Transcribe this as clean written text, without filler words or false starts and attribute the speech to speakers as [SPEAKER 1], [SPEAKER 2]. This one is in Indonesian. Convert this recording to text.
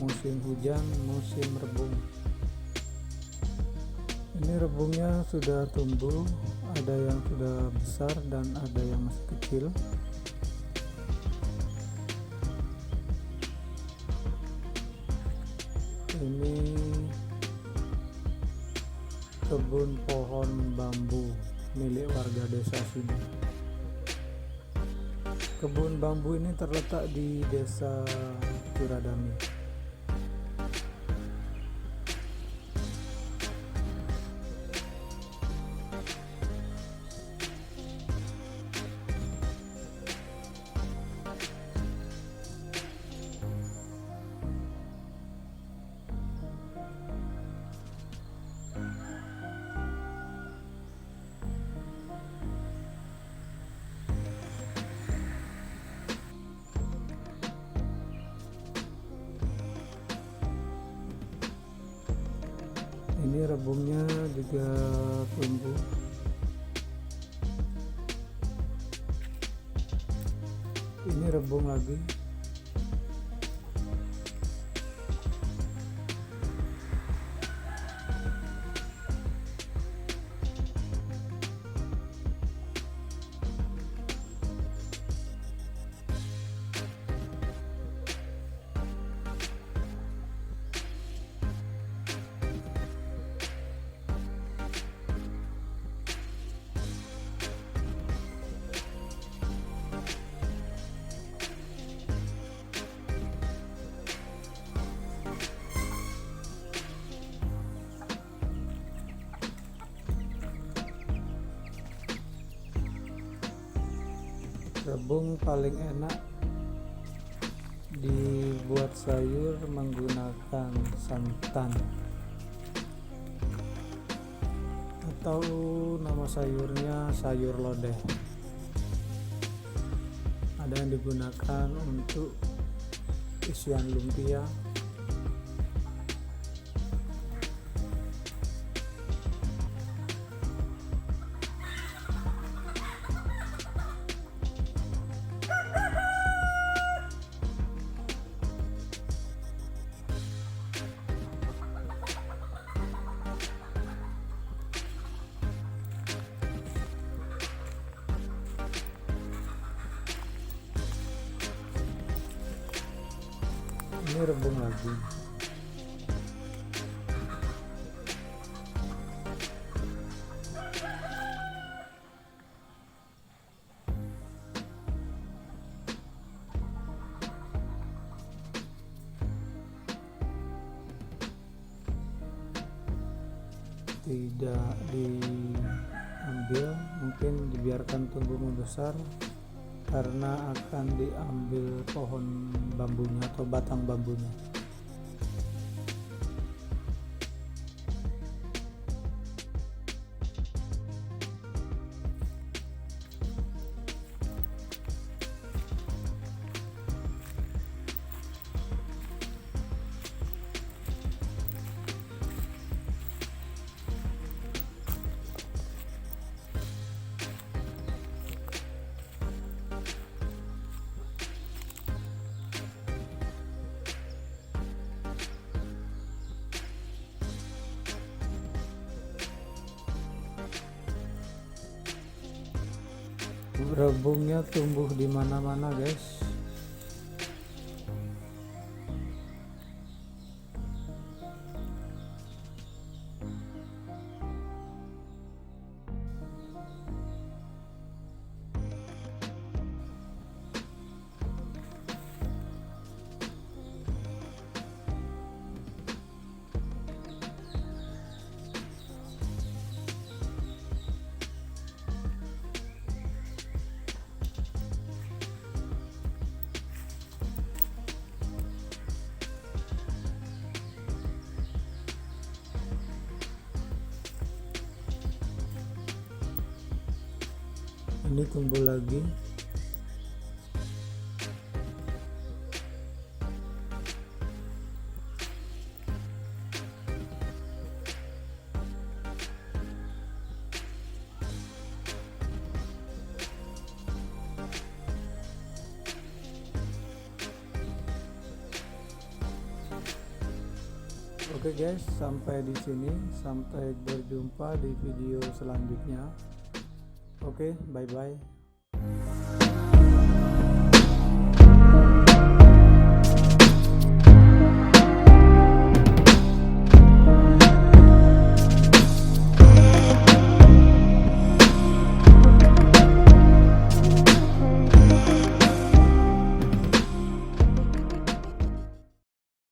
[SPEAKER 1] musim hujan, musim rebung. Ini rebungnya sudah tumbuh, ada yang sudah besar dan ada yang masih kecil. Ini kebun pohon bambu milik warga desa sini. Kebun bambu ini terletak di desa Curadami. Ini rebungnya juga tumbuh. Ini rebung lagi. Rebung paling enak dibuat sayur menggunakan santan, atau nama sayurnya sayur lodeh. Ada yang digunakan untuk isian lumpia, ini rebung lagi. Tidak diambil, mungkin dibiarkan tumbuh membesar karena akan diambil pohon bambunya atau batang bambunya. Rebungnya tumbuh di mana-mana, guys. Ini tumbuh lagi. Oke guys, sampai di sini, sampai berjumpa di video selanjutnya. Oke, bye bye.